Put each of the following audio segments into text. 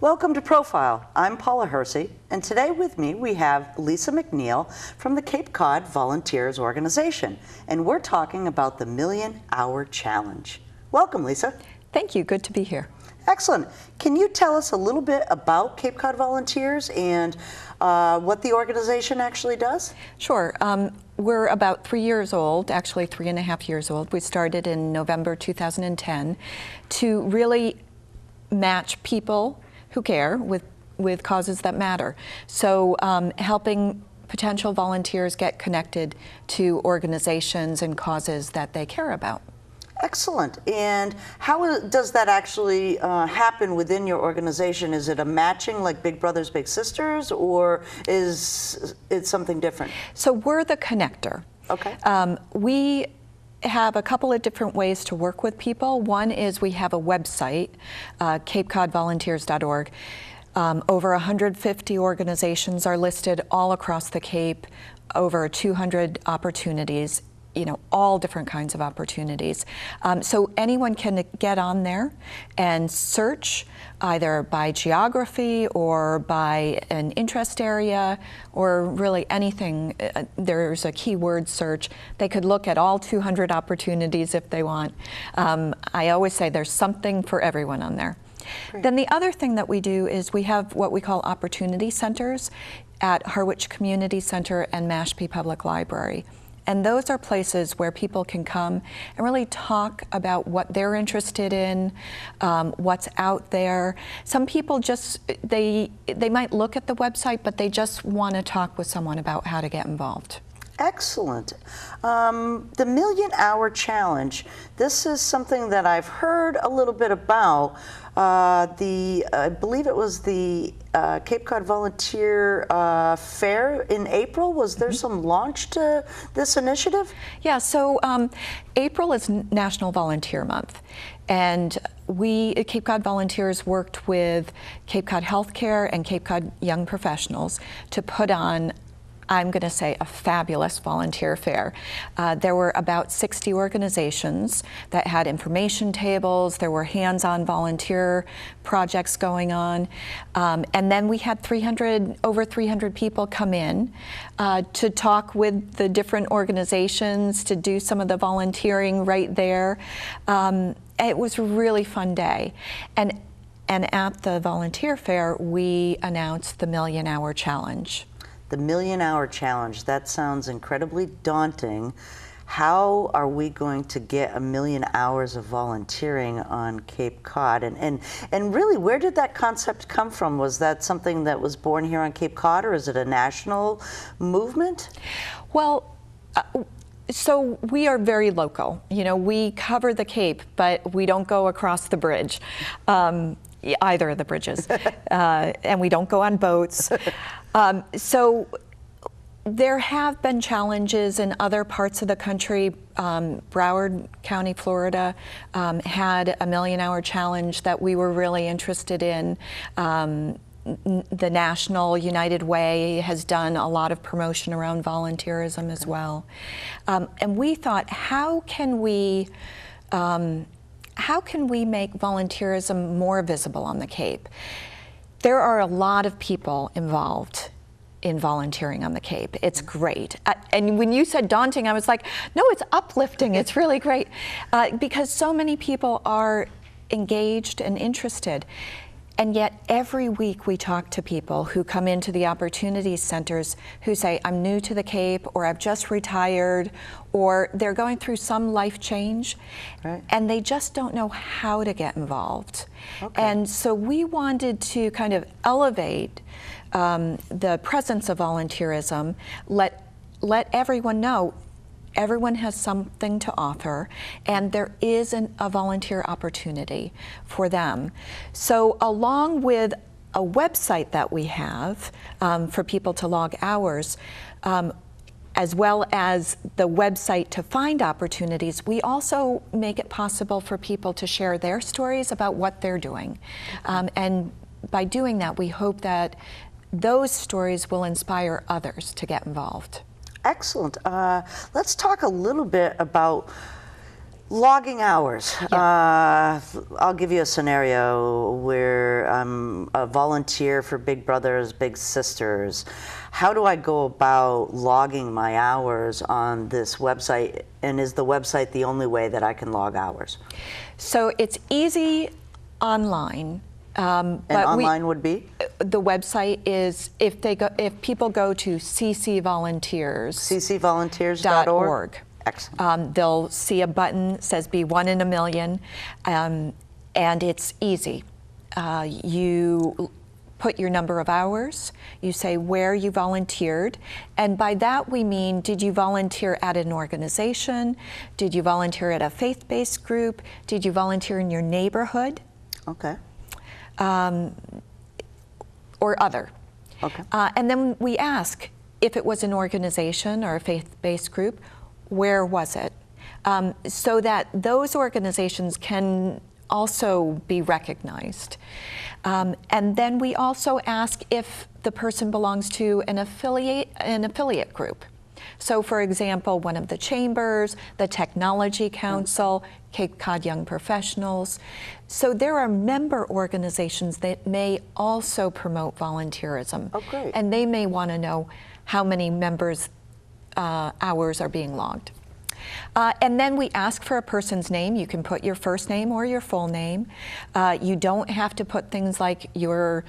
Welcome to Profile. I'm Paula Hersey, and today with me we have Lisa McNeil from the Cape Cod Volunteers organization, and we're talking about the Million Hour Challenge. Welcome, Lisa. Thank you. Good to be here. Excellent. Can you tell us a little bit about Cape Cod Volunteers and what the organization actually does? Sure. We're about 3 years old, actually 3.5 years old. We started in November 2010 to really match people who care with causes that matter. So helping potential volunteers get connected to organizations and causes that they care about. Excellent. And how does that actually happen within your organization? Is it a matching like Big Brothers Big Sisters, or is it something different? So we're the connector. Okay. We have a couple of different ways to work with people. One is we have a website, CapeCodVolunteers.org. Over 150 organizations are listed all across the Cape, over 200 opportunities, all different kinds of opportunities. So anyone can get on there and search either by geography or by an interest area or really anything. There's a keyword search. They could look at all 200 opportunities if they want. I always say there's something for everyone on there. Great. Then the other thing that we do is we have what we call opportunity centers at Harwich Community Center and Mashpee Public Library. And those are places where people can come and really talk about what they're interested in, what's out there. Some people just, they might look at the website, but they just want to talk with someone about how to get involved. Excellent. The Million Hour Challenge, this is something that I've heard a little bit about. I believe it was the Cape Cod Volunteer Fair in April. Was there some launch to this initiative? Yeah, so April is National Volunteer Month. And we at Cape Cod Volunteers worked with Cape Cod Healthcare and Cape Cod Young Professionals to put on, I'm going to say, a fabulous volunteer fair. There were about 60 organizations that had information tables. There were hands-on volunteer projects going on. And then we had over 300 people come in to talk with the different organizations, to do some of the volunteering right there. It was a really fun day. And at the volunteer fair, we announced the Million Hour Challenge. The Million Hour Challenge, that sounds incredibly daunting. How are we going to get 1 million hours of volunteering on Cape Cod? And really, where did that concept come from? Was that something that was born here on Cape Cod, or is it a national movement? Well, so we are very local. We cover the Cape, but we don't go across the bridge. Either of the bridges, and we don't go on boats. So there have been challenges in other parts of the country. Broward County, Florida had a Million Hour Challenge that we were really interested in. The National United Way has done a lot of promotion around volunteerism as well. And we thought, how can we make volunteerism more visible on the Cape? There are a lot of people involved in volunteering on the Cape. It's great. And when you said daunting, I was like, no, it's uplifting. It's really great. Because so many people are engaged and interested. And yet every week we talk to people who come into the opportunity centers who say, I'm new to the Cape, or I've just retired, or they're going through some life change, right, and they just don't know how to get involved. Okay. And so we wanted to kind of elevate the presence of volunteerism, let everyone know everyone has something to offer, and there is a volunteer opportunity for them. So along with a website that we have for people to log hours, as well as the website to find opportunities, we also make it possible for people to share their stories about what they're doing. And by doing that, we hope that those stories will inspire others to get involved. Excellent. Let's talk a little bit about Logging hours. Yeah. I'll give you a scenario where I'm a volunteer for Big Brothers Big Sisters. How do I go about logging my hours on this website, and is the website the only way that I can log hours? So it's easy online. And online would be? The website is, if people go to ccvolunteers.org. Excellent. They'll see a button that says Be One in a Million, and it's easy. You put your number of hours, you say where you volunteered, and by that we mean, did you volunteer at an organization? Did you volunteer at a faith-based group? Did you volunteer in your neighborhood? Okay. Or other. Okay. And then we ask, if it was an organization or a faith-based group, where was it? So that those organizations can also be recognized. And then we also ask if the person belongs to an affiliate group. So for example, one of the chambers, the Technology Council, Cape Cod Young Professionals. So there are member organizations that may also promote volunteerism. Oh, great. And they may want to know how many members' hours are being logged. And then we ask for a person's name. You can put your first name or your full name. You don't have to put things like your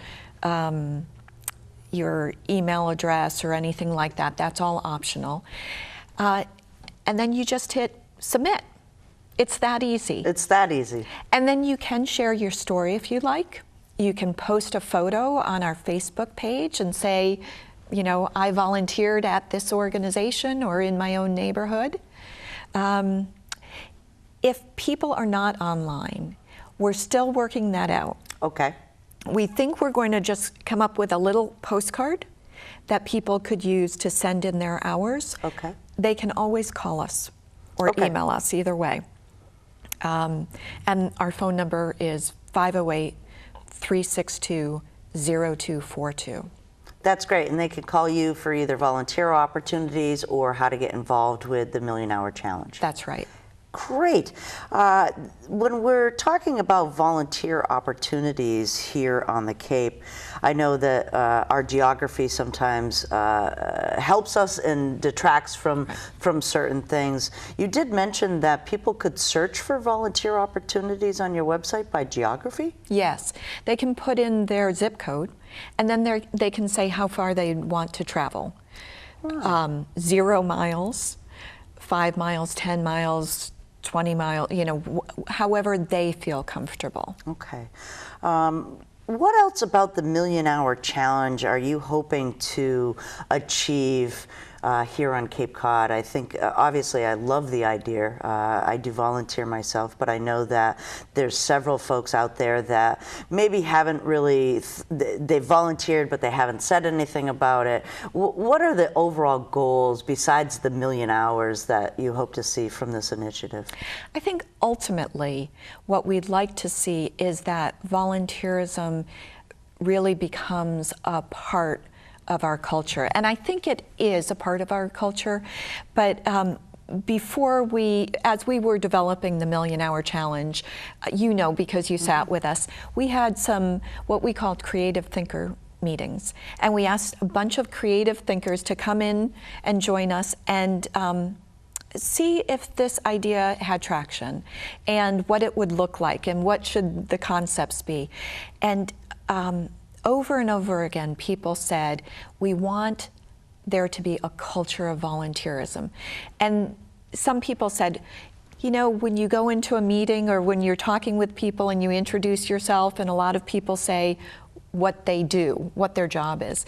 email address or anything like that. That's all optional. And then you just hit submit. It's that easy. It's that easy. And then you can share your story if you like. You can post a photo on our Facebook page and say, you know, I volunteered at this organization or in my own neighborhood. If people are not online, we're still working that out. Okay. We think we're going to just come up with a little postcard that people could use to send in their hours. Okay. They can always call us or email us, either way. And our phone number is 508-362-0242. That's great, and they can call you for either volunteer opportunities or how to get involved with the Million Hour Challenge. That's right. Great. When we're talking about volunteer opportunities here on the Cape, I know that our geography sometimes helps us and detracts from certain things. You did mention that people could search for volunteer opportunities on your website by geography? Yes. They can put in their zip code, and then they can say how far they want to travel. 0 miles, 5 miles, 10 miles, 20 miles, you know, however they feel comfortable. Okay. What else about the Million Hour Challenge are you hoping to achieve here on Cape Cod? I think, obviously, I love the idea. I do volunteer myself, but I know that there's several folks out there that maybe haven't really, they've volunteered, but they haven't said anything about it. What are the overall goals besides the million hours that you hope to see from this initiative? I think ultimately what we'd like to see is that volunteerism really becomes a part of our culture. And I think it is a part of our culture, but as we were developing the Million Hour Challenge, you know, because you sat with us, we had some, what we called creative thinker meetings. And we asked a bunch of creative thinkers to come in and join us and see if this idea had traction and what it would look like and what should the concepts be. And over and over again, people said, we want there to be a culture of volunteerism. And some people said, you know, when you go into a meeting or when you're talking with people and you introduce yourself and a lot of people say what they do, what their job is,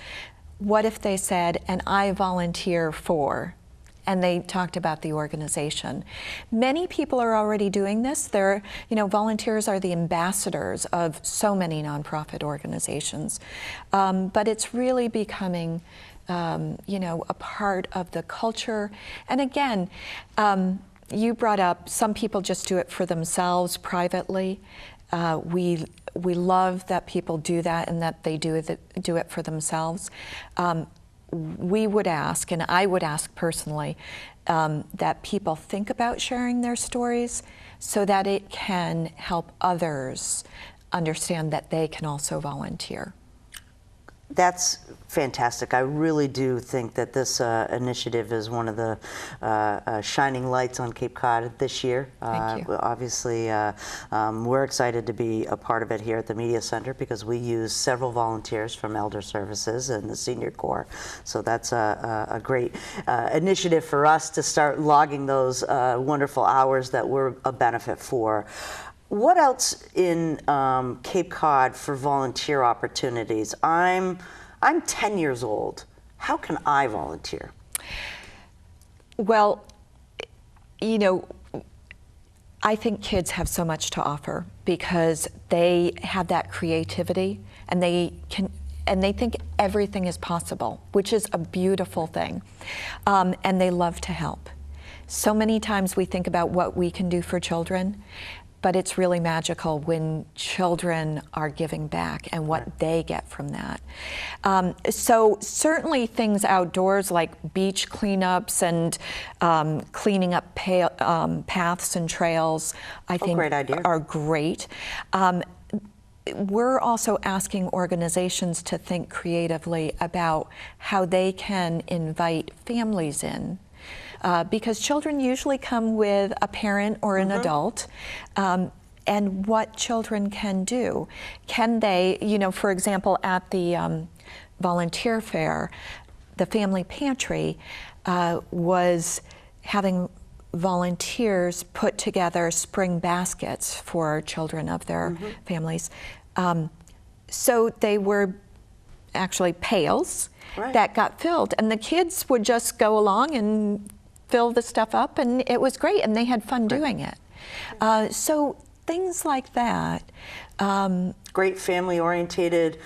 what if they said, and I volunteer for, and they talked about the organization. Many people are already doing this. They're, you know, volunteers are the ambassadors of so many nonprofit organizations. But it's really becoming, you know, a part of the culture. And again, you brought up some people just do it for themselves privately. We love that people do that and that they do it for themselves. we would ask, and I would ask personally, that people think about sharing their stories so that it can help others understand that they can also volunteer. That's fantastic. I really do think that this initiative is one of the shining lights on Cape Cod this year. Thank you. Obviously, we're excited to be a part of it here at the Media Center because we use several volunteers from Elder Services and the Senior Corps. So that's a great initiative for us to start logging those wonderful hours that we're a benefit for. What else in Cape Cod for volunteer opportunities? I'm 10 years old. How can I volunteer? Well, you know, I think kids have so much to offer because they have that creativity and they think everything is possible, which is a beautiful thing. And they love to help. So many times we think about what we can do for children, but it's really magical when children are giving back and what they get from that. So certainly things outdoors like beach cleanups and cleaning up paths and trails, I think are great. We're also asking organizations to think creatively about how they can invite families in. Because children usually come with a parent or an adult, and what children can do. Can they, you know, for example, at the volunteer fair, the family pantry was having volunteers put together spring baskets for children of their families. So they were actually pails that got filled, and the kids would just go along and fill the stuff up, and it was great, and they had fun doing it. So things like that. Great family-orientated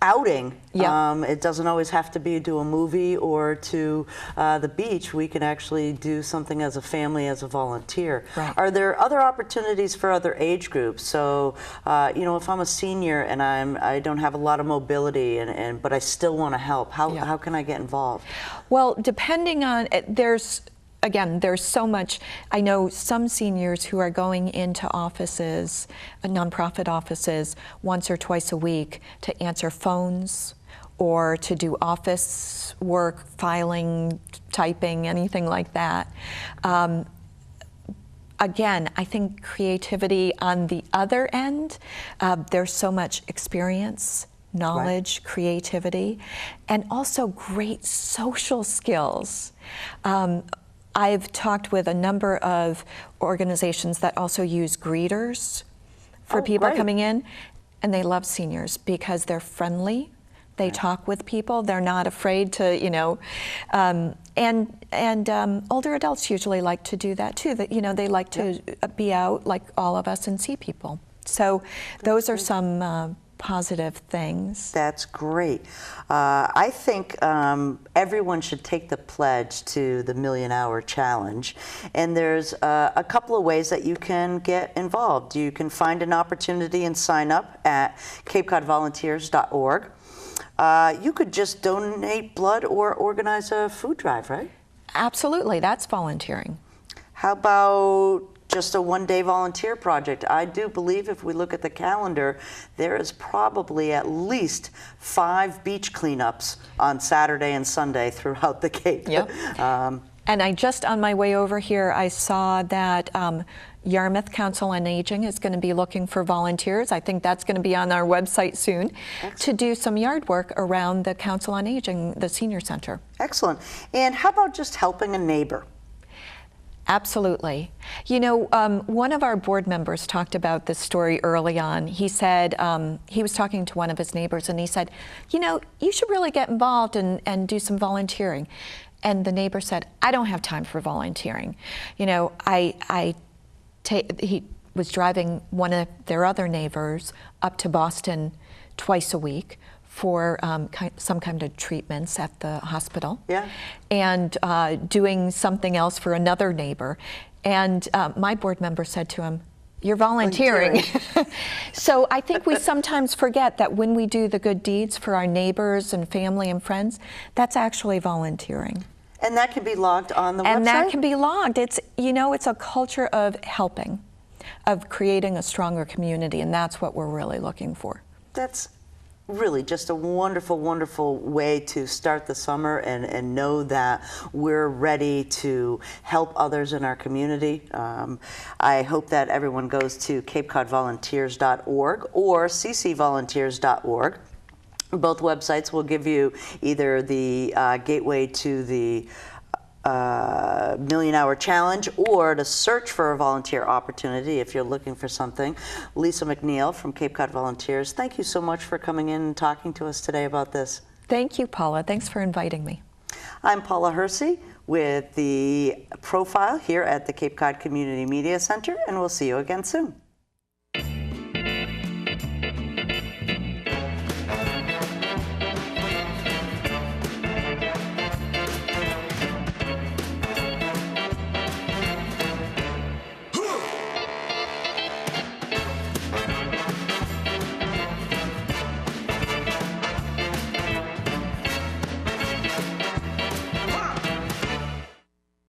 outing. It doesn't always have to be to a movie or to the beach. We can actually do something as a family, as a volunteer. Are there other opportunities for other age groups? So, you know, if I'm a senior and I don't have a lot of mobility, but I still want to help, how can I get involved? Well, depending on, again, there's so much. I know some seniors who are going into offices, nonprofit offices, once or twice a week to answer phones or to do office work, filing, typing, anything like that. Again, I think creativity on the other end, there's so much experience, knowledge, creativity, and also great social skills. I've talked with a number of organizations that also use greeters for people coming in, and they love seniors because they're friendly. They talk with people. They're not afraid to, you know, and older adults usually like to do that too. That, you know, they like to be out like all of us and see people. So those are some positive things. That's great. I think everyone should take the pledge to the Million Hour Challenge, and there's a couple of ways that you can get involved. You can find an opportunity and sign up at CapeCodVolunteers.org. You could just donate blood or organize a food drive, right? Absolutely, that's volunteering. How about just a one-day volunteer project? I do believe if we look at the calendar, there is probably at least 5 beach cleanups on Saturday and Sunday throughout the Cape. And I just, on my way over here, I saw that Yarmouth Council on Aging is going to be looking for volunteers. I think that's going to be on our website soon. To do some yard work around the Council on Aging, the senior center. Excellent. And how about just helping a neighbor? Absolutely. You know, one of our board members talked about this story early on. He said, he was talking to one of his neighbors and he said, you know, you should really get involved and do some volunteering. And the neighbor said, I don't have time for volunteering. You know, he was driving one of their other neighbors up to Boston twice a week for some kind of treatments at the hospital, and doing something else for another neighbor. And my board member said to him, you're volunteering. So I think we sometimes forget that when we do the good deeds for our neighbors and family and friends, that's actually volunteering. And that can be logged on the website? And that can be logged. It's, you know, it's a culture of helping, of creating a stronger community, and that's what we're really looking for. That's really just a wonderful, wonderful way to start the summer and know that we're ready to help others in our community. I hope that everyone goes to CapeCodVolunteers.org or ccvolunteers.org. Both websites will give you either the gateway to the Million Hour Challenge or to search for a volunteer opportunity if you're looking for something. Lisa McNeil from Cape Cod Volunteers, thank you so much for coming in and talking to us today about this. Thank you, Paula. Thanks for inviting me. I'm Paula Hersey with the Profile here at the Cape Cod Community Media Center, and we'll see you again soon.